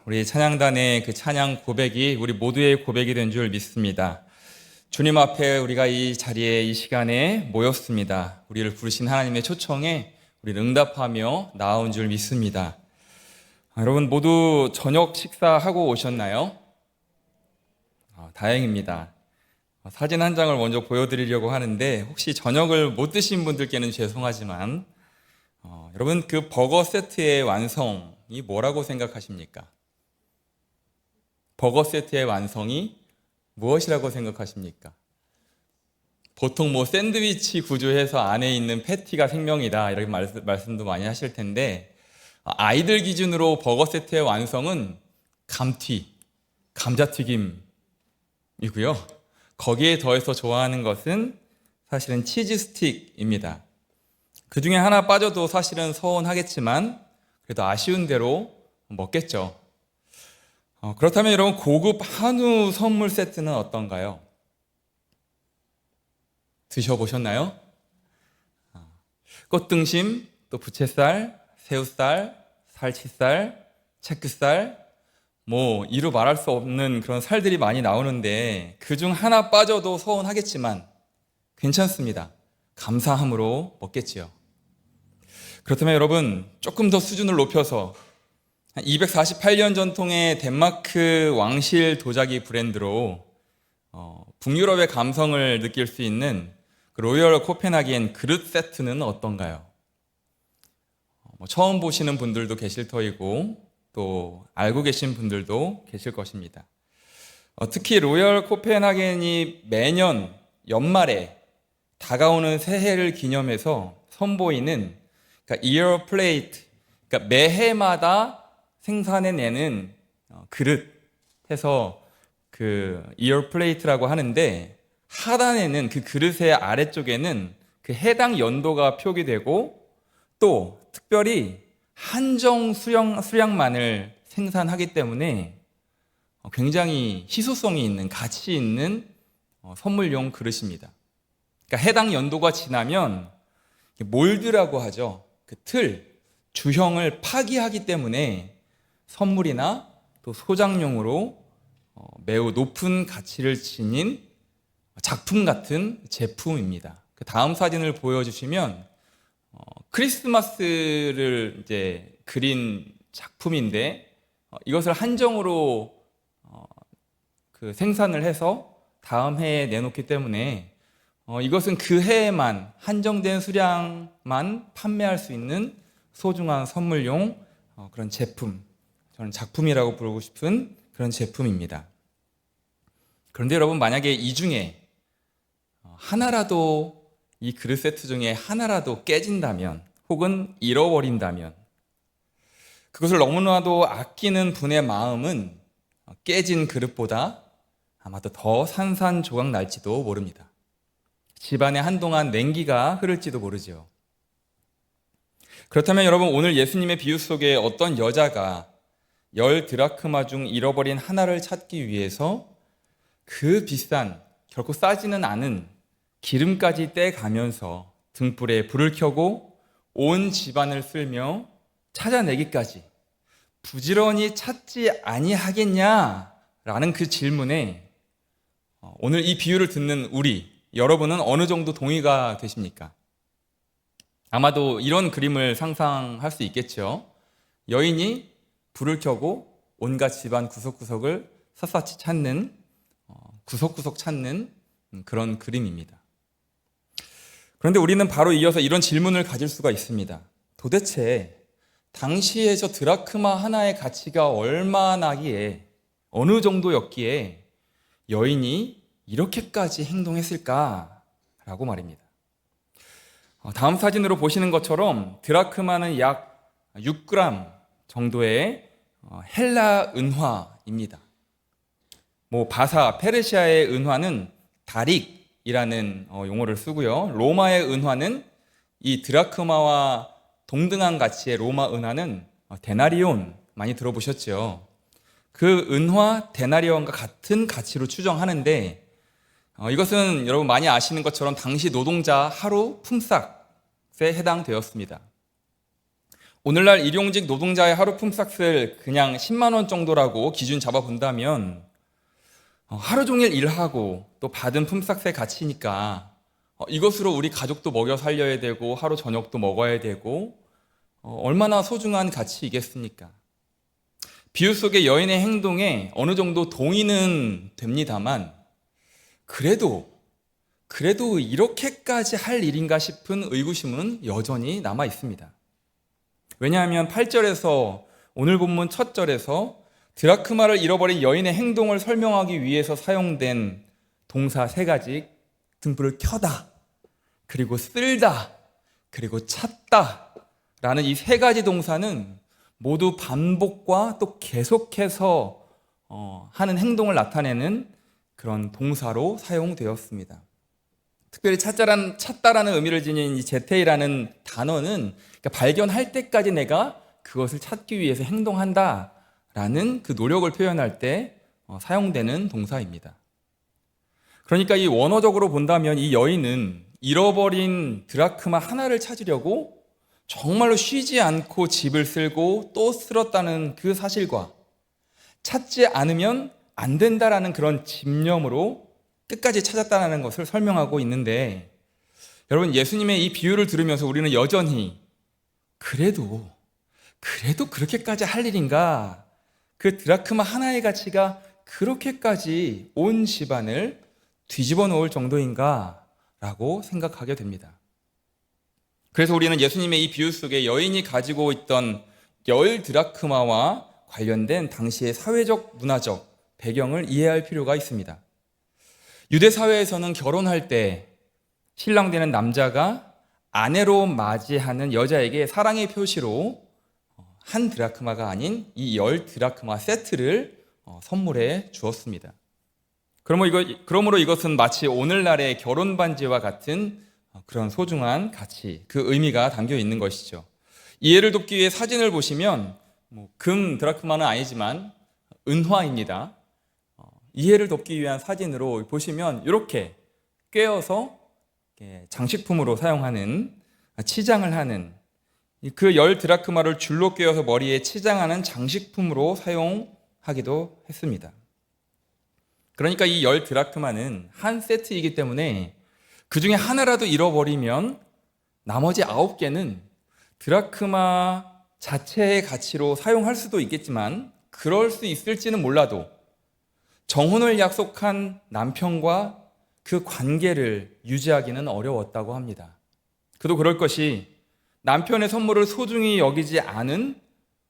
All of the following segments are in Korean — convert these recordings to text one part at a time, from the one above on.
우리 찬양단의 그 찬양 고백이 우리 모두의 고백이 된 줄 믿습니다. 주님 앞에 우리가 이 자리에 이 시간에 모였습니다. 우리를 부르신 하나님의 초청에 우리를 응답하며 나온 줄 믿습니다. 여러분 모두 저녁 식사하고 오셨나요? 다행입니다. 사진 한 장을 먼저 보여드리려고 하는데 혹시 저녁을 못 드신 분들께는 죄송하지만 여러분 그 버거 세트의 완성이 뭐라고 생각하십니까? 버거 세트의 완성이 무엇이라고 생각하십니까? 보통 샌드위치 구조해서 안에 있는 패티가 생명이다 이렇게 말씀도 많이 하실 텐데 아이들 기준으로 버거 세트의 완성은 감튀, 감자튀김이고요. 거기에 더해서 좋아하는 것은 사실은 치즈 스틱입니다. 그 중에 하나 빠져도 사실은 서운하겠지만 그래도 아쉬운 대로 먹겠죠. 그렇다면 여러분 고급 한우 선물 세트는 어떤가요? 드셔보셨나요? 꽃등심, 또 부채살, 새우살, 살치살, 채끝살 이루 말할 수 없는 그런 살들이 많이 나오는데 그중 하나 빠져도 서운하겠지만 괜찮습니다. 감사함으로 먹겠지요. 그렇다면 여러분 조금 더 수준을 높여서 248년 전통의 덴마크 왕실 도자기 브랜드로 북유럽의 감성을 느낄 수 있는 그 로열 코펜하겐 그릇 세트는 어떤가요? 처음 보시는 분들도 계실 터이고 또 알고 계신 분들도 계실 것입니다. 특히 로열 코펜하겐이 매년 연말에 다가오는 새해를 기념해서 선보이는 그러니까 이어 플레이트, 그러니까 매해마다 생산해내는 그릇 해서 그 이어 플레이트라고 하는데 하단에는 그 그릇의 아래쪽에는 그 해당 연도가 표기되고 또 특별히 한정 수량만을 생산하기 때문에 굉장히 희소성이 있는 가치 있는 선물용 그릇입니다. 그러니까 해당 연도가 지나면 몰드라고 하죠. 그 틀, 주형을 파기하기 때문에 선물이나 또 소장용으로 매우 높은 가치를 지닌 작품 같은 제품입니다. 그 다음 사진을 보여주시면 크리스마스를 이제 그린 작품인데 이것을 한정으로 그 생산을 해서 다음 해에 내놓기 때문에 이것은 그 해에만 한정된 수량만 판매할 수 있는 소중한 선물용 그런 제품, 저는 작품이라고 부르고 싶은 그런 제품입니다. 그런데 여러분 만약에 이 중에 하나라도 이 그릇 세트 중에 하나라도 깨진다면 혹은 잃어버린다면 그것을 너무나도 아끼는 분의 마음은 깨진 그릇보다 아마도 더 산산조각 날지도 모릅니다. 집안에 한동안 냉기가 흐를지도 모르죠. 그렇다면 여러분 오늘 예수님의 비유 속에 어떤 여자가 10드라크마 중 잃어버린 하나를 찾기 위해서 그 비싼 결코 싸지는 않은 기름까지 떼가면서 등불에 불을 켜고 온 집안을 쓸며 찾아내기까지 부지런히 찾지 아니하겠냐라는 그 질문에 오늘 이 비유를 듣는 여러분은 어느 정도 동의가 되십니까? 아마도 이런 그림을 상상할 수 있겠죠. 여인이 불을 켜고 온갖 집안 구석구석을 샅샅이 찾는 구석구석 찾는 그런 그림입니다. 그런데 우리는 바로 이어서 이런 질문을 가질 수가 있습니다. 도대체 당시에 저 드라크마 하나의 가치가 얼마나기에 어느 정도였기에 여인이 이렇게까지 행동했을까라고 말입니다. 다음 사진으로 보시는 것처럼 드라크마는 약 6g 정도의 헬라 은화입니다. 바사, 페르시아의 은화는 다릭이라는 용어를 쓰고요. 로마의 은화는 이 드라크마와 동등한 가치의 로마 은화는 데나리온 많이 들어보셨죠? 그 은화 데나리온과 같은 가치로 추정하는데 이것은 여러분 많이 아시는 것처럼 당시 노동자 하루 품삯에 해당되었습니다. 오늘날 일용직 노동자의 하루 품삯을 그냥 10만 원 정도라고 기준 잡아본다면 하루 종일 일하고 또 받은 품삯의 가치니까 이것으로 우리 가족도 먹여 살려야 되고 하루 저녁도 먹어야 되고 얼마나 소중한 가치이겠습니까? 비유 속의 여인의 행동에 어느 정도 동의는 됩니다만 그래도 이렇게까지 할 일인가 싶은 의구심은 여전히 남아 있습니다. 왜냐하면 8절에서 오늘 본문 첫 절에서 드라크마를 잃어버린 여인의 행동을 설명하기 위해서 사용된 동사 3가지, 등불을 켜다, 그리고 쓸다, 그리고 찾다 라는 이 3가지 동사는 모두 반복과 또 계속해서 하는 행동을 나타내는 그런 동사로 사용되었습니다. 특별히 찾다라는 의미를 지닌 이 제테이라는 단어는 그러니까 발견할 때까지 내가 그것을 찾기 위해서 행동한다라는 그 노력을 표현할 때 사용되는 동사입니다. 그러니까 이 원어적으로 본다면 이 여인은 잃어버린 드라크마 하나를 찾으려고 정말로 쉬지 않고 집을 쓸고 또 쓸었다는 그 사실과 찾지 않으면 안 된다라는 그런 집념으로 끝까지 찾았다는 것을 설명하고 있는데, 여러분, 예수님의 이 비유를 들으면서 우리는 여전히 그래도 그렇게까지 할 일인가? 그 드라크마 하나의 가치가 그렇게까지 온 집안을 뒤집어 놓을 정도인가? 라고 생각하게 됩니다. 그래서 우리는 예수님의 이 비유 속에 여인이 가지고 있던 10드라크마와 관련된 당시의 사회적, 문화적 배경을 이해할 필요가 있습니다. 유대 사회에서는 결혼할 때 신랑 되는 남자가 아내로 맞이하는 여자에게 사랑의 표시로 한 드라크마가 아닌 이 10드라크마 세트를 선물해 주었습니다. 그러므로 이것은 마치 오늘날의 결혼 반지와 같은 그런 소중한 가치, 그 의미가 담겨 있는 것이죠. 이해를 돕기 위해 사진을 보시면 금 드라크마는 아니지만 은화입니다. 이해를 돕기 위한 사진으로 보시면 이렇게 꿰어서 장식품으로 사용하는, 치장을 하는, 그 10드라크마를 줄로 꿰어서 머리에 치장하는 장식품으로 사용하기도 했습니다. 그러니까 이 10드라크마는 한 세트이기 때문에 그 중에 하나라도 잃어버리면 나머지 9개는 드라크마 자체의 가치로 사용할 수도 있겠지만 그럴 수 있을지는 몰라도 정혼을 약속한 남편과 그 관계를 유지하기는 어려웠다고 합니다. 그도 그럴 것이 남편의 선물을 소중히 여기지 않은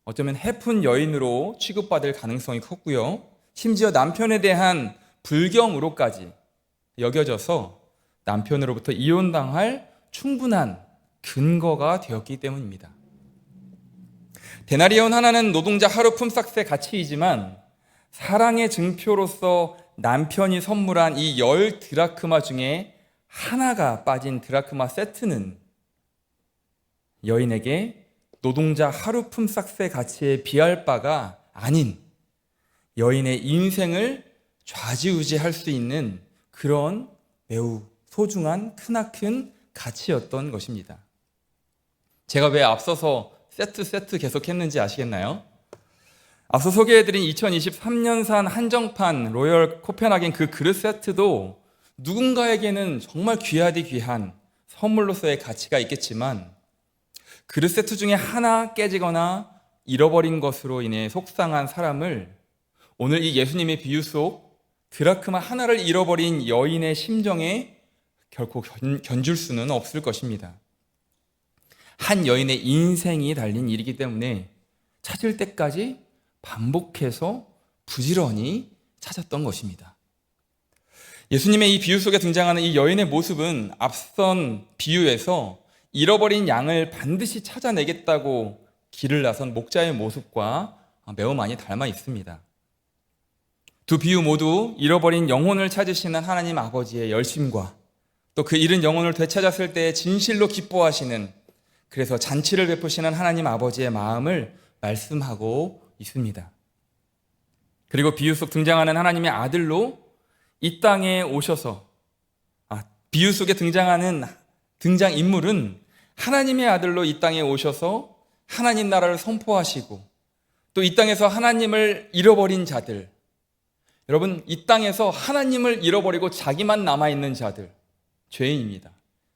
어쩌면 해픈 여인으로 취급받을 가능성이 컸고요. 심지어 남편에 대한 불경으로까지 여겨져서 남편으로부터 이혼당할 충분한 근거가 되었기 때문입니다. 데나리온 하나는 노동자 하루 품삯의 가치이지만 사랑의 증표로서 남편이 선물한 이 10드라크마 중에 하나가 빠진 드라크마 세트는 여인에게 노동자 하루 품삯의 가치에 비할 바가 아닌 여인의 인생을 좌지우지할 수 있는 그런 매우 소중한 크나큰 가치였던 것입니다. 제가 왜 앞서서 세트 계속했는지 아시겠나요? 앞서 소개해드린 2023년산 한정판 로열 코펜하겐 그 그릇 세트도 누군가에게는 정말 귀하디 귀한 선물로서의 가치가 있겠지만 그릇 세트 중에 하나 깨지거나 잃어버린 것으로 인해 속상한 사람을 오늘 이 예수님의 비유 속 드라크마 하나를 잃어버린 여인의 심정에 결코 견줄 수는 없을 것입니다. 한 여인의 인생이 달린 일이기 때문에 찾을 때까지 반복해서 부지런히 찾았던 것입니다. 예수님의 이 비유 속에 등장하는 이 여인의 모습은 앞선 비유에서 잃어버린 양을 반드시 찾아내겠다고 길을 나선 목자의 모습과 매우 많이 닮아 있습니다. 두 비유 모두 잃어버린 영혼을 찾으시는 하나님 아버지의 열심과 또 그 잃은 영혼을 되찾았을 때 진실로 기뻐하시는, 그래서 잔치를 베푸시는 하나님 아버지의 마음을 말씀하고 있습니다. 그리고 비유 속 등장하는 하나님의 아들로 이 땅에 오셔서, 비유 속에 등장하는 등장인물은 하나님의 아들로 이 땅에 오셔서 하나님 나라를 선포하시고 또 이 땅에서 하나님을 잃어버린 자들, 여러분, 이 땅에서 하나님을 잃어버리고 자기만 남아있는 자들, 죄인입니다.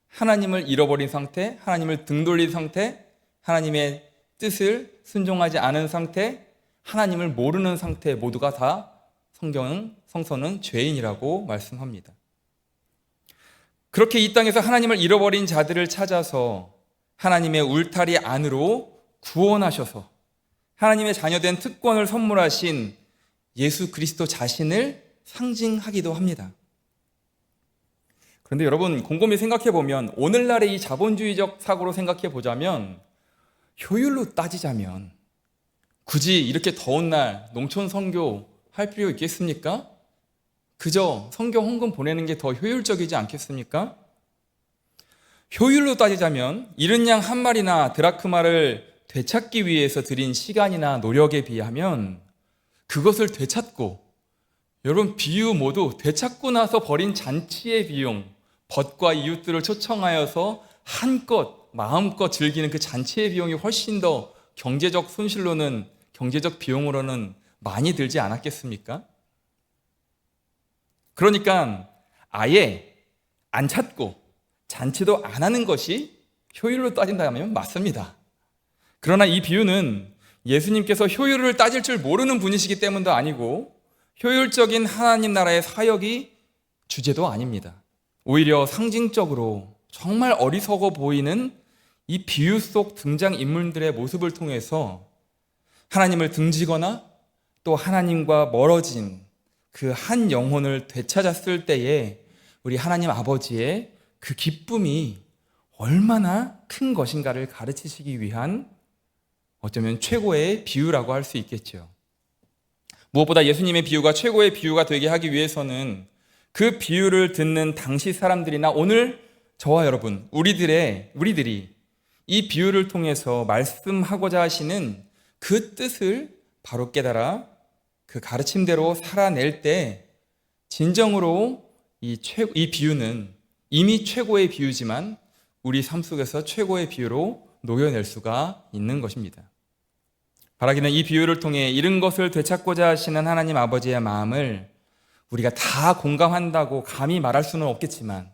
하나님을 잃어버린 상태, 하나님을 등 돌린 상태, 하나님의 뜻을 순종하지 않은 상태, 하나님을 모르는 상태 모두가 다 성서는 죄인이라고 말씀합니다. 그렇게 이 땅에서 하나님을 잃어버린 자들을 찾아서 하나님의 울타리 안으로 구원하셔서 하나님의 자녀된 특권을 선물하신 예수 그리스도 자신을 상징하기도 합니다. 그런데 여러분, 곰곰이 생각해 보면 오늘날의 이 자본주의적 사고로 생각해 보자면, 효율로 따지자면 굳이 이렇게 더운 날 농촌 선교 할 필요 있겠습니까? 그저 선교 헌금 보내는 게 더 효율적이지 않겠습니까? 효율로 따지자면 잃은 양 한 마리나 드라크마를 되찾기 위해서 들인 시간이나 노력에 비하면 그것을 되찾고, 여러분, 비유 모두 되찾고 나서 벌인 잔치의 비용, 벗과 이웃들을 초청하여서 한껏 마음껏 즐기는 그 잔치의 비용이 훨씬 더 경제적 손실로는, 경제적 비용으로는 많이 들지 않았겠습니까? 그러니까 아예 안 찾고 잔치도 안 하는 것이 효율로 따진다면 맞습니다. 그러나 이 비유는 예수님께서 효율을 따질 줄 모르는 분이시기 때문도 아니고 효율적인 하나님 나라의 사역이 주제도 아닙니다. 오히려 상징적으로 정말 어리석어 보이는 이 비유 속 등장인물들의 모습을 통해서 하나님을 등지거나 또 하나님과 멀어진 그 한 영혼을 되찾았을 때에 우리 하나님 아버지의 그 기쁨이 얼마나 큰 것인가를 가르치시기 위한 어쩌면 최고의 비유라고 할 수 있겠죠. 무엇보다 예수님의 비유가 최고의 비유가 되게 하기 위해서는 그 비유를 듣는 당시 사람들이나 오늘 저와 여러분, 우리들이 이 비유를 통해서 말씀하고자 하시는 그 뜻을 바로 깨달아 그 가르침대로 살아낼 때 진정으로 이 비유는 이미 최고의 비유지만 우리 삶 속에서 최고의 비유로 녹여낼 수가 있는 것입니다. 바라기는 이 비유를 통해 잃은 것을 되찾고자 하시는 하나님 아버지의 마음을 우리가 다 공감한다고 감히 말할 수는 없겠지만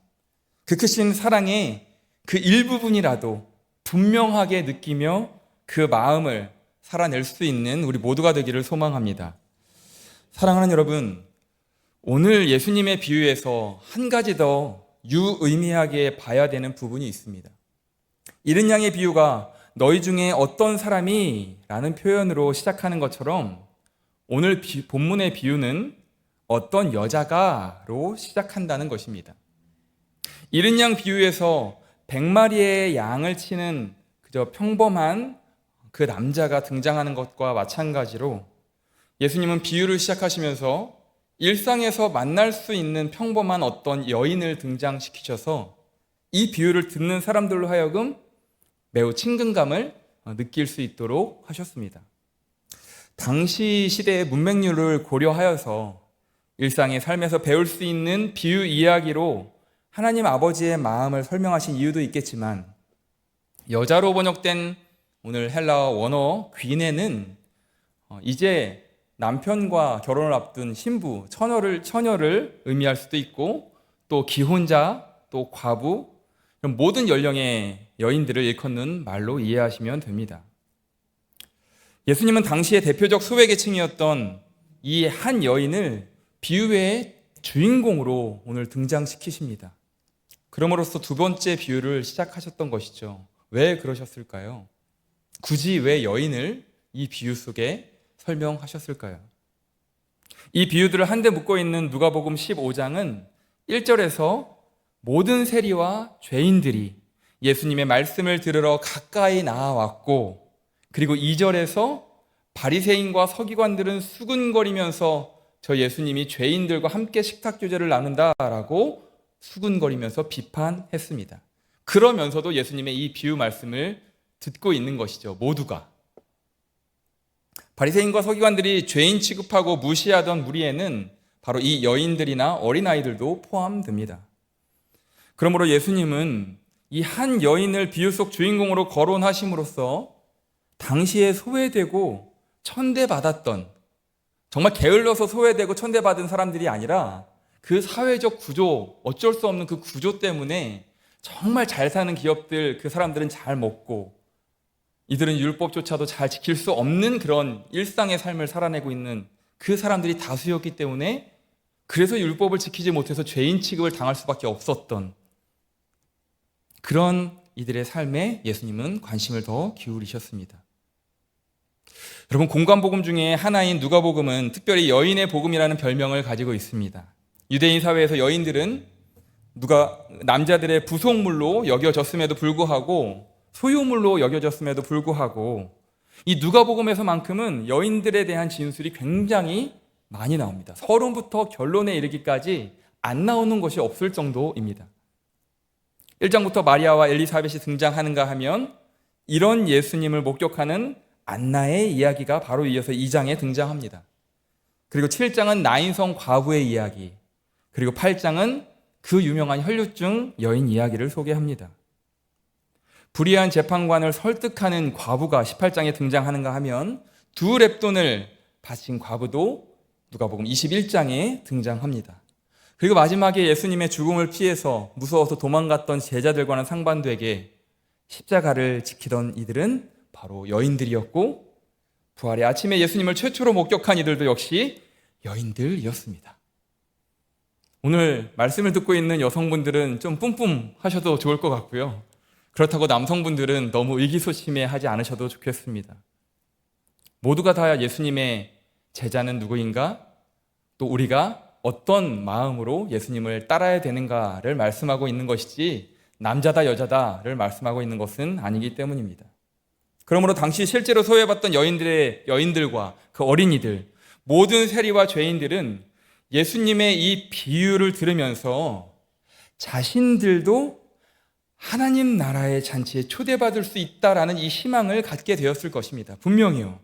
그 크신 사랑의 그 일부분이라도 분명하게 느끼며 그 마음을 살아낼 수 있는 우리 모두가 되기를 소망합니다. 사랑하는 여러분, 오늘 예수님의 비유에서 한 가지 더 유의미하게 봐야 되는 부분이 있습니다. 잃은 양의 비유가 너희 중에 어떤 사람이 라는 표현으로 시작하는 것처럼 오늘 본문의 비유는 어떤 여자가로 시작한다는 것입니다. 잃은 양 비유에서 100마리의 양을 치는 그저 평범한 그 남자가 등장하는 것과 마찬가지로 예수님은 비유를 시작하시면서 일상에서 만날 수 있는 평범한 어떤 여인을 등장시키셔서 이 비유를 듣는 사람들로 하여금 매우 친근감을 느낄 수 있도록 하셨습니다. 당시 시대의 문맹률을 고려하여서 일상의 삶에서 배울 수 있는 비유 이야기로 하나님 아버지의 마음을 설명하신 이유도 있겠지만 여자로 번역된 오늘 헬라어 원어 귀네는 이제 남편과 결혼을 앞둔 신부, 처녀를 의미할 수도 있고 또 기혼자, 또 과부, 모든 연령의 여인들을 일컫는 말로 이해하시면 됩니다. 예수님은 당시의 대표적 소외계층이었던 이 한 여인을 비유의 주인공으로 오늘 등장시키십니다. 그럼으로써 두 번째 비유를 시작하셨던 것이죠. 왜 그러셨을까요? 굳이 왜 여인을 이 비유 속에 설명하셨을까요? 이 비유들을 한데 묶고 있는 누가복음 15장은 1절에서 모든 세리와 죄인들이 예수님의 말씀을 들으러 가까이 나아왔고, 그리고 2절에서 바리새인과 서기관들은 수군거리면서 저 예수님이 죄인들과 함께 식탁 교제를 나눈다라고 수군거리면서 비판했습니다. 그러면서도 예수님의 이 비유 말씀을 듣고 있는 것이죠. 모두가. 바리새인과 서기관들이 죄인 취급하고 무시하던 무리에는 바로 이 여인들이나 어린아이들도 포함됩니다. 그러므로 예수님은 이 한 여인을 비유 속 주인공으로 거론하심으로써 당시에 소외되고 천대받았던, 정말 게을러서 소외되고 천대받은 사람들이 아니라 그 사회적 구조, 어쩔 수 없는 그 구조 때문에 정말 잘 사는 기업들, 그 사람들은 잘 먹고 이들은 율법조차도 잘 지킬 수 없는 그런 일상의 삶을 살아내고 있는 그 사람들이 다수였기 때문에, 그래서 율법을 지키지 못해서 죄인 취급을 당할 수밖에 없었던 그런 이들의 삶에 예수님은 관심을 더 기울이셨습니다. 여러분, 공관복음 중에 하나인 누가복음은 특별히 여인의 복음이라는 별명을 가지고 있습니다. 유대인 사회에서 여인들은 남자들의 부속물로 여겨졌음에도 불구하고, 소유물로 여겨졌음에도 불구하고, 이 누가복음에서만큼은 여인들에 대한 진술이 굉장히 많이 나옵니다. 서론부터 결론에 이르기까지 안 나오는 것이 없을 정도입니다. 1장부터 마리아와 엘리사벳이 등장하는가 하면 이런 예수님을 목격하는 안나의 이야기가 바로 이어서 2장에 등장합니다. 그리고 7장은 나인성 과부의 이야기, 그리고 8장은 그 유명한 혈류증 여인 이야기를 소개합니다. 불의한 재판관을 설득하는 과부가 18장에 등장하는가 하면 두 렙돈을 바친 과부도 누가복음 21장에 등장합니다. 그리고 마지막에 예수님의 죽음을 피해서 무서워서 도망갔던 제자들과는 상반되게 십자가를 지키던 이들은 바로 여인들이었고, 부활의 아침에 예수님을 최초로 목격한 이들도 역시 여인들이었습니다. 오늘 말씀을 듣고 있는 여성분들은 좀 뿜뿜하셔도 좋을 것 같고요. 그렇다고 남성분들은 너무 의기소침해하지 않으셔도 좋겠습니다. 모두가 다 예수님의 제자는 누구인가? 또 우리가 어떤 마음으로 예수님을 따라야 되는가를 말씀하고 있는 것이지, 남자다 여자다를 말씀하고 있는 것은 아니기 때문입니다. 그러므로 당시 실제로 소외받던 여인들과 그 어린이들, 모든 세리와 죄인들은 예수님의 이 비유를 들으면서 자신들도 하나님 나라의 잔치에 초대받을 수 있다라는 이 희망을 갖게 되었을 것입니다. 분명히요.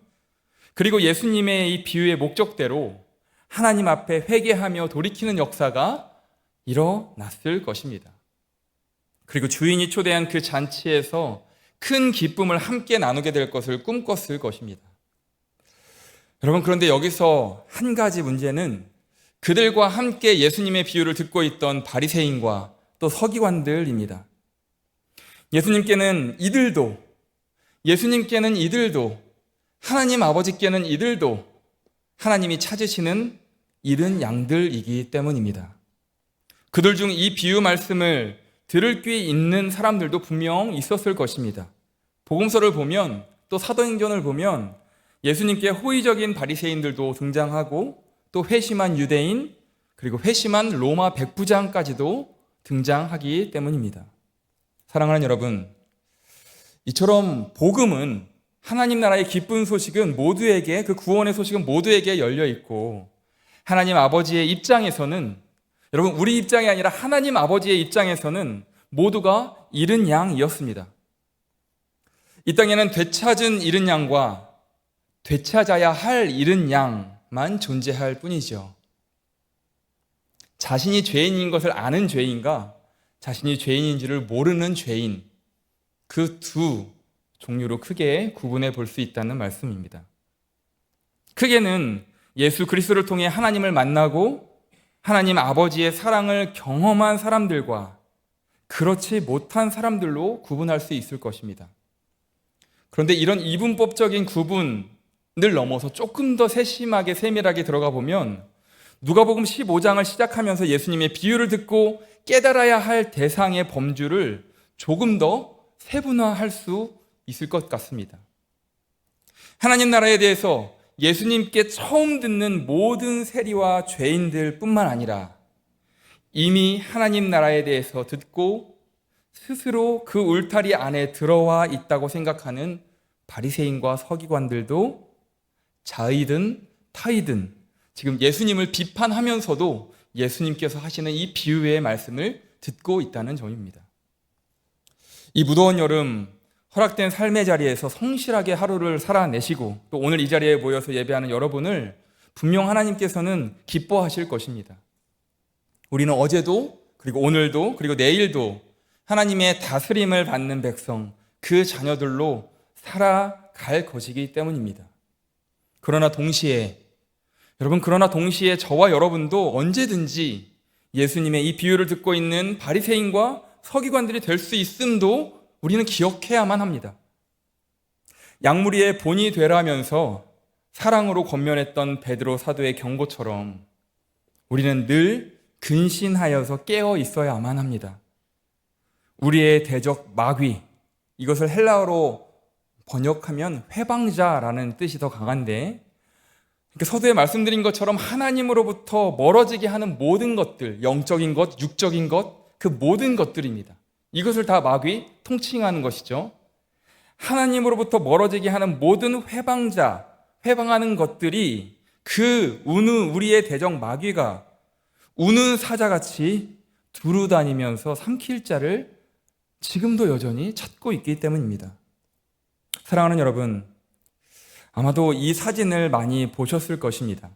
그리고 예수님의 이 비유의 목적대로 하나님 앞에 회개하며 돌이키는 역사가 일어났을 것입니다. 그리고 주인이 초대한 그 잔치에서 큰 기쁨을 함께 나누게 될 것을 꿈꿨을 것입니다. 여러분, 그런데 여기서 한 가지 문제는 그들과 함께 예수님의 비유를 듣고 있던 바리새인과 또 서기관들입니다. 예수님께는 이들도 하나님 아버지께는 이들도 하나님이 찾으시는 잃은 양들이기 때문입니다. 그들 중 이 비유 말씀을 들을 귀 있는 사람들도 분명 있었을 것입니다. 복음서를 보면, 또 사도행전을 보면 예수님께 호의적인 바리새인들도 등장하고, 또 회심한 유대인, 그리고 회심한 로마 백부장까지도 등장하기 때문입니다. 사랑하는 여러분, 이처럼 복음은, 하나님 나라의 기쁜 소식은 모두에게, 그 구원의 소식은 모두에게 열려 있고, 하나님 아버지의 입장에서는, 여러분, 우리 입장이 아니라 하나님 아버지의 입장에서는 모두가 잃은 양이었습니다. 이 땅에는 되찾은 잃은 양과 되찾아야 할 잃은 양만 존재할 뿐이죠. 자신이 죄인인 것을 아는 죄인과 자신이 죄인인지를 모르는 죄인, 그 두 종류로 크게 구분해 볼 수 있다는 말씀입니다. 크게는 예수 그리스도를 통해 하나님을 만나고 하나님 아버지의 사랑을 경험한 사람들과 그렇지 못한 사람들로 구분할 수 있을 것입니다. 그런데 이런 이분법적인 구분을 넘어서 조금 더 세심하게 세밀하게 들어가 보면 누가복음 15장을 시작하면서 예수님의 비유를 듣고 깨달아야 할 대상의 범주를 조금 더 세분화할 수 있을 것 같습니다. 하나님 나라에 대해서 예수님께 처음 듣는 모든 세리와 죄인들 뿐만 아니라 이미 하나님 나라에 대해서 듣고 스스로 그 울타리 안에 들어와 있다고 생각하는 바리새인과 서기관들도 자의든 타의든 지금 예수님을 비판하면서도 예수님께서 하시는 이 비유의 말씀을 듣고 있다는 점입니다. 이 무더운 여름 허락된 삶의 자리에서 성실하게 하루를 살아내시고 또 오늘 이 자리에 모여서 예배하는 여러분을 분명 하나님께서는 기뻐하실 것입니다. 우리는 어제도 그리고 오늘도 그리고 내일도 하나님의 다스림을 받는 백성, 그 자녀들로 살아갈 갈 것이기 때문입니다. 그러나 동시에 저와 여러분도 언제든지 예수님의 이 비유를 듣고 있는 바리새인과 서기관들이 될 수 있음도 우리는 기억해야만 합니다. 양무리의 본이 되라면서 사랑으로 권면했던 베드로 사도의 경고처럼 우리는 늘 근신하여서 깨어 있어야만 합니다. 우리의 대적 마귀, 이것을 헬라어로 번역하면 회방자라는 뜻이 더 강한데, 서두에 말씀드린 것처럼 하나님으로부터 멀어지게 하는 모든 것들, 영적인 것, 육적인 것, 그 모든 것들입니다. 이것을 다 마귀 통칭하는 것이죠. 하나님으로부터 멀어지게 하는 모든 회방자, 회방하는 것들이 그 우리의 대적 마귀가 우는 사자같이 두루 다니면서 삼킬 자를 지금도 여전히 찾고 있기 때문입니다. 사랑하는 여러분, 아마도 이 사진을 많이 보셨을 것입니다.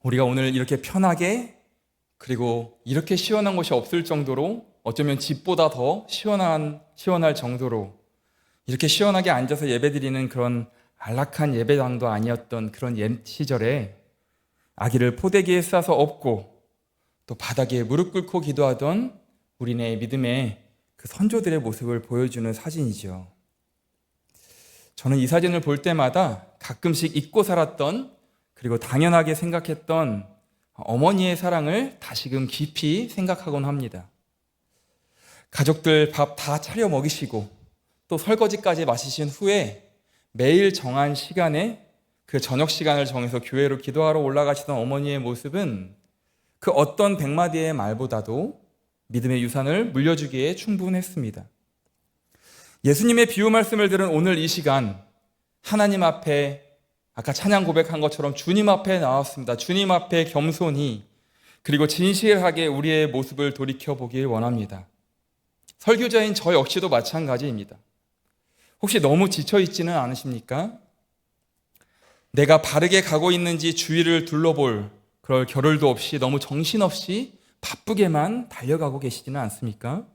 우리가 오늘 이렇게 편하게, 그리고 이렇게 시원한 곳이 없을 정도로, 어쩌면 집보다 더 시원할 정도로 이렇게 시원하게 앉아서 예배드리는 그런 안락한 예배당도 아니었던 그런 옛 시절에 아기를 포대기에 싸서 업고 또 바닥에 무릎 꿇고 기도하던 우리네 믿음의 그 선조들의 모습을 보여주는 사진이죠. 저는 이 사진을 볼 때마다 가끔씩 잊고 살았던, 그리고 당연하게 생각했던 어머니의 사랑을 다시금 깊이 생각하곤 합니다. 가족들 밥 다 차려 먹이시고 또 설거지까지 마치신 후에 매일 정한 시간에 그 저녁 시간을 정해서 교회로 기도하러 올라가시던 어머니의 모습은 그 어떤 100마디의 말보다도 믿음의 유산을 물려주기에 충분했습니다. 예수님의 비유 말씀을 들은 오늘 이 시간, 하나님 앞에 아까 찬양 고백한 것처럼 주님 앞에 나왔습니다. 주님 앞에 겸손히, 그리고 진실하게 우리의 모습을 돌이켜보길 원합니다. 설교자인 저 역시도 마찬가지입니다. 혹시 너무 지쳐있지는 않으십니까? 내가 바르게 가고 있는지 주위를 둘러볼 그럴 겨를도 없이 너무 정신없이 바쁘게만 달려가고 계시지는 않습니까?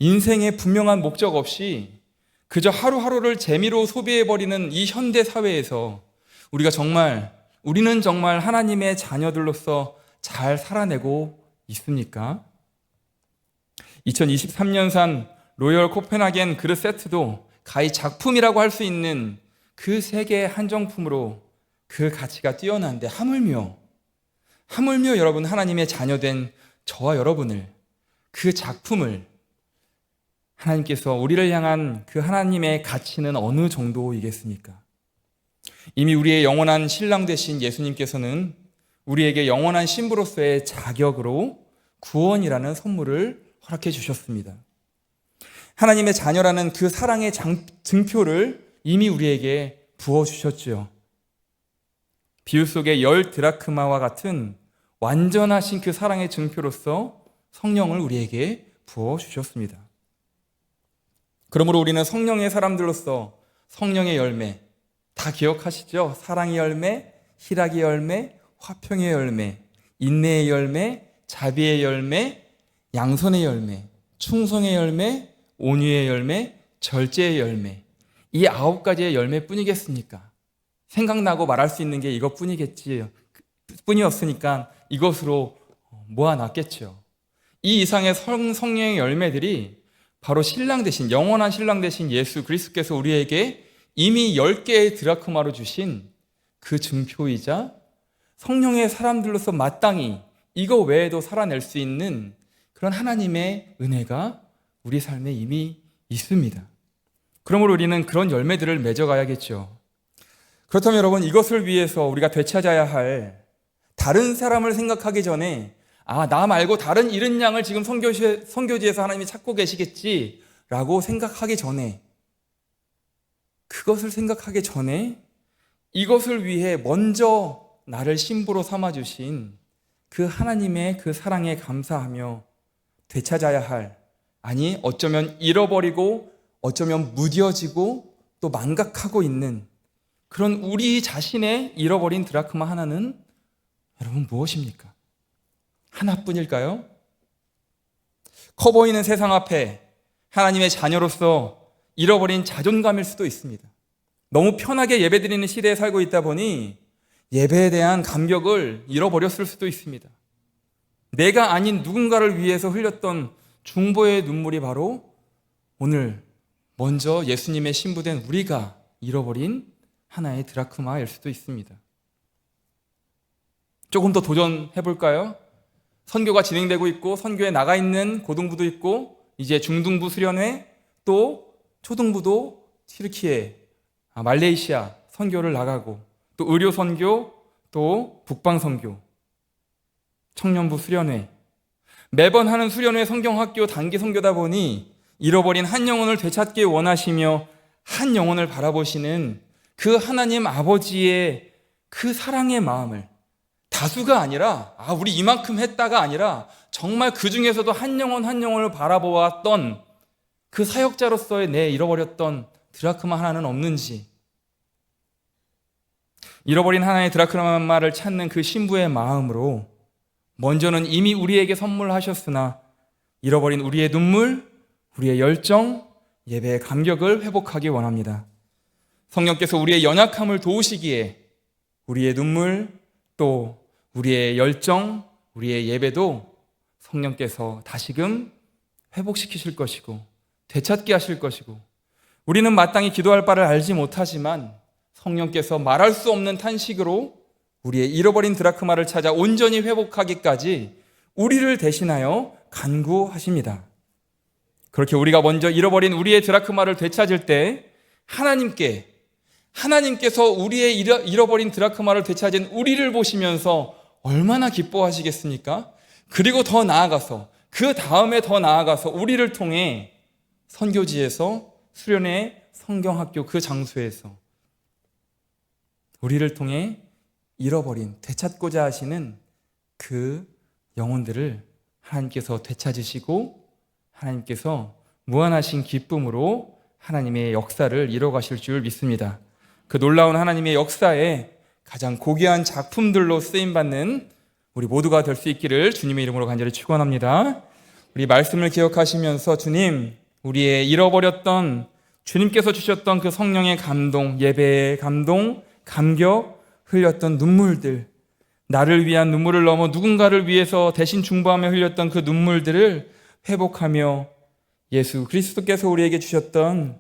인생의 분명한 목적 없이 그저 하루하루를 재미로 소비해버리는 이 현대 사회에서 우리는 정말 하나님의 자녀들로서 잘 살아내고 있습니까? 2023년산 로열 코펜하겐 그릇 세트도 가히 작품이라고 할 수 있는 그 세계의 한정품으로 그 가치가 뛰어난데 하물며 여러분, 하나님의 자녀된 저와 여러분을, 그 작품을, 하나님께서 우리를 향한 그 하나님의 가치는 어느 정도이겠습니까? 이미 우리의 영원한 신랑 되신 예수님께서는 우리에게 영원한 신부로서의 자격으로 구원이라는 선물을 허락해 주셨습니다. 하나님의 자녀라는 그 사랑의 증표를 이미 우리에게 부어주셨죠. 비유 속의 10 드라크마와 같은 완전하신 그 사랑의 증표로서 성령을 우리에게 부어주셨습니다. 그러므로 우리는 성령의 사람들로서 성령의 열매, 다 기억하시죠? 사랑의 열매, 희락의 열매, 화평의 열매, 인내의 열매, 자비의 열매, 양선의 열매, 충성의 열매, 온유의 열매, 절제의 열매, 이 9가지의 열매뿐이겠습니까? 생각나고 말할 수 있는 게 이것뿐이었으니까 이것으로 모아놨겠죠. 이 이상의 성령의 열매들이 바로 신랑 되신, 영원한 신랑 되신 예수 그리스도께서 우리에게 이미 10개의 드라크마로 주신 그 증표이자 성령의 사람들로서 마땅히 이거 외에도 살아낼 수 있는 그런 하나님의 은혜가 우리 삶에 이미 있습니다. 그러므로 우리는 그런 열매들을 맺어가야겠죠. 그렇다면 여러분, 이것을 위해서 우리가 되찾아야 할, 다른 사람을 생각하기 전에 나 말고 다른 이른 양을 지금 선교지에서 하나님이 찾고 계시겠지라고 생각하기 전에, 그것을 생각하기 전에 이것을 위해 먼저 나를 신부로 삼아주신 그 하나님의 그 사랑에 감사하며 되찾아야 할, 아니 어쩌면 잃어버리고 어쩌면 무뎌지고 또 망각하고 있는 그런 우리 자신의 잃어버린 드라크마 하나는 여러분 무엇입니까? 하나뿐일까요? 커 보이는 세상 앞에 하나님의 자녀로서 잃어버린 자존감일 수도 있습니다. 너무 편하게 예배드리는 시대에 살고 있다 보니 예배에 대한 감격을 잃어버렸을 수도 있습니다. 내가 아닌 누군가를 위해서 흘렸던 중보의 눈물이 바로 오늘 먼저 예수님의 신부된 우리가 잃어버린 하나의 드라크마일 수도 있습니다. 조금 더 도전해 볼까요? 선교가 진행되고 있고 선교에 나가 있는 고등부도 있고 이제 중등부 수련회 또 초등부도 튀르키예, 말레이시아 선교를 나가고 또 의료 선교 또 북방 선교 청년부 수련회 매번 하는 수련회 성경학교 단기 선교다 보니 잃어버린 한 영혼을 되찾기 원하시며 한 영혼을 바라보시는 그 하나님 아버지의 그 사랑의 마음을 다수가 아니라 우리 이만큼 했다가 아니라 정말 그 중에서도 한 영혼 한 영혼을 바라보았던 그 사역자로서의 내 잃어버렸던 드라크마 하나는 없는지 잃어버린 하나의 드라크마를 찾는 그 신부의 마음으로 먼저는 이미 우리에게 선물하셨으나 잃어버린 우리의 눈물, 우리의 열정, 예배의 감격을 회복하기 원합니다. 성령께서 우리의 연약함을 도우시기에 우리의 눈물 또 우리의 열정, 우리의 예배도 성령께서 다시금 회복시키실 것이고 되찾게 하실 것이고 우리는 마땅히 기도할 바를 알지 못하지만 성령께서 말할 수 없는 탄식으로 우리의 잃어버린 드라크마를 찾아 온전히 회복하기까지 우리를 대신하여 간구하십니다. 그렇게 우리가 먼저 잃어버린 우리의 드라크마를 되찾을 때 하나님께서 우리의 잃어버린 드라크마를 되찾은 우리를 보시면서 얼마나 기뻐하시겠습니까? 그리고 더 나아가서 그 다음에 더 나아가서 우리를 통해 선교지에서 수련회 성경학교 그 장소에서 우리를 통해 잃어버린 되찾고자 하시는 그 영혼들을 하나님께서 되찾으시고 하나님께서 무한하신 기쁨으로 하나님의 역사를 이뤄가실 줄 믿습니다. 그 놀라운 하나님의 역사에 가장 고귀한 작품들로 쓰임받는 우리 모두가 될 수 있기를 주님의 이름으로 간절히 축원합니다. 우리 말씀을 기억하시면서 주님, 우리의 잃어버렸던 주님께서 주셨던 그 성령의 감동, 예배의 감동, 감격, 흘렸던 눈물들, 나를 위한 눈물을 넘어 누군가를 위해서 대신 중보하며 흘렸던 그 눈물들을 회복하며 예수 그리스도께서 우리에게 주셨던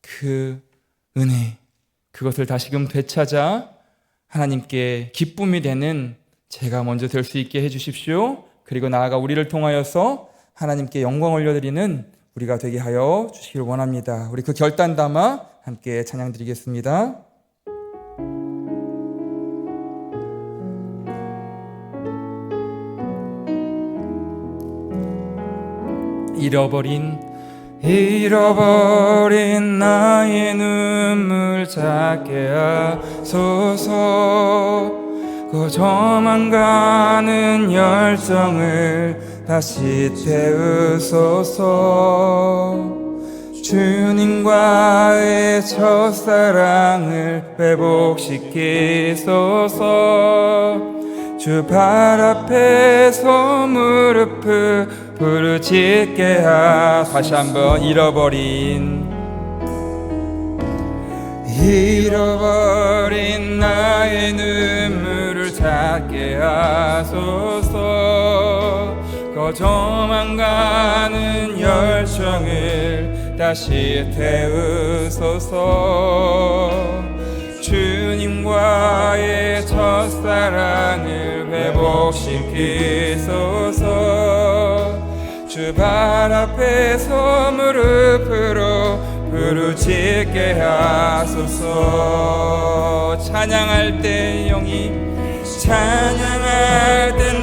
그 은혜, 그것을 다시금 되찾아 하나님께 기쁨이 되는 제가 먼저 될 수 있게 해주십시오. 그리고 나아가 우리를 통하여서 하나님께 영광 올려드리는 우리가 되게 하여 주시기를 원합니다. 우리 그 결단 담아 함께 찬양 드리겠습니다. 잃어버린 나의 눈물 찾게 하소서. 거저만 가는 열정을 다시 태우소서. 주님과의 첫사랑을 회복시키소서. 주 발 앞에서 무릎을 부르짖게 하소서. 다시 한번 잃어버린 나의 눈물을 찾게 하소서. 거저만 가는 열정을 다시 태우소서. 주님과의 첫사랑을 회복시키소서. 주 발 앞에서 무릎으로 부르짖게 하소서. 찬양할 때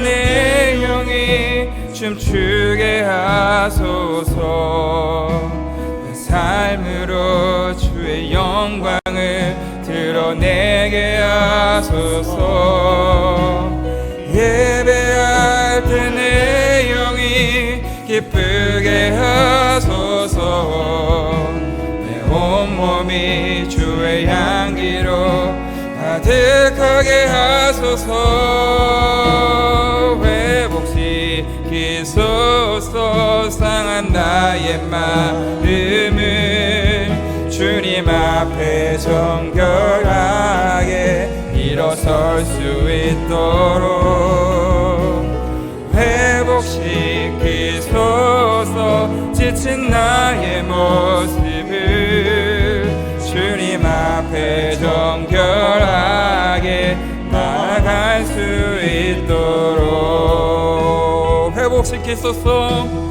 내 영이 춤추게 하소서. 내 삶으로 주의 영광을 드러내게 하소서. 예배할 때 내 영이 기쁘게 하소서. 내 온몸이 주의 향기로 가득하게 하소서. 회복시키소서. 상한 나의 마음을 주님 앞에 정결하게 일어설 수 있도록 회복시키소서. 지친 나의 모습을 주님 앞에 정결하게 나아갈 수 있도록 회복시키소서.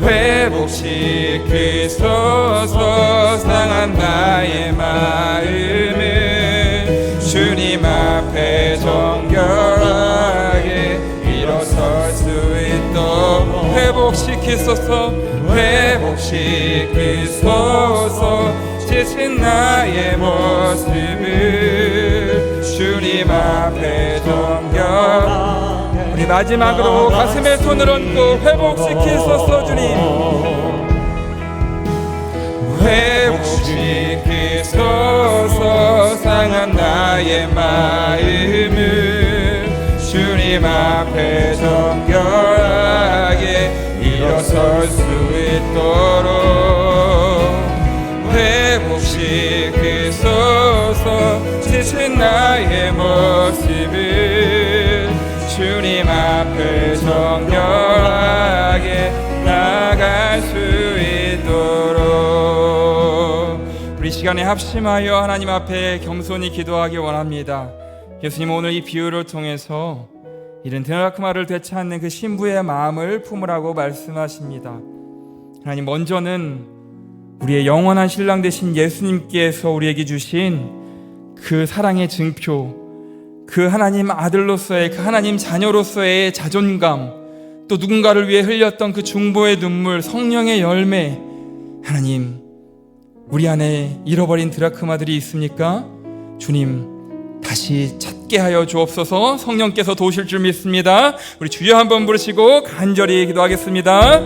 회복시키소서. 상한 나의 마음을 주님 앞에 정결하게 일어설 수 있도록 회복시키소서. 회복시키소서. 지친 나의 모습을 주님 앞에 정결. 우리 마지막으로 가슴에 손을 얹고 회복시키소서. 주님 회복시키소서. 상한 나의 마음을 주님 앞에 정결하게 일어설 수 있도록 회복시키소서. 지친 나의 모습을 주님 앞에 정결하게 나갈 수 있도록 우리 시간에 합심하여 하나님 앞에 겸손히 기도하기 원합니다. 예수님, 오늘 이 비유를 통해서 이른 드라크마를 되찾는 그 신부의 마음을 품으라고 말씀하십니다. 하나님, 먼저는 우리의 영원한 신랑 되신 예수님께서 우리에게 주신 그 사랑의 증표, 그 하나님 아들로서의, 그 하나님 자녀로서의 자존감, 또 누군가를 위해 흘렸던 그 중보의 눈물, 성령의 열매, 하나님, 우리 안에 잃어버린 드라크마들이 있습니까? 주님, 다시 찾게 하여 주옵소서. 성령께서 도우실 줄 믿습니다. 우리 주여 한번 부르시고 간절히 기도하겠습니다.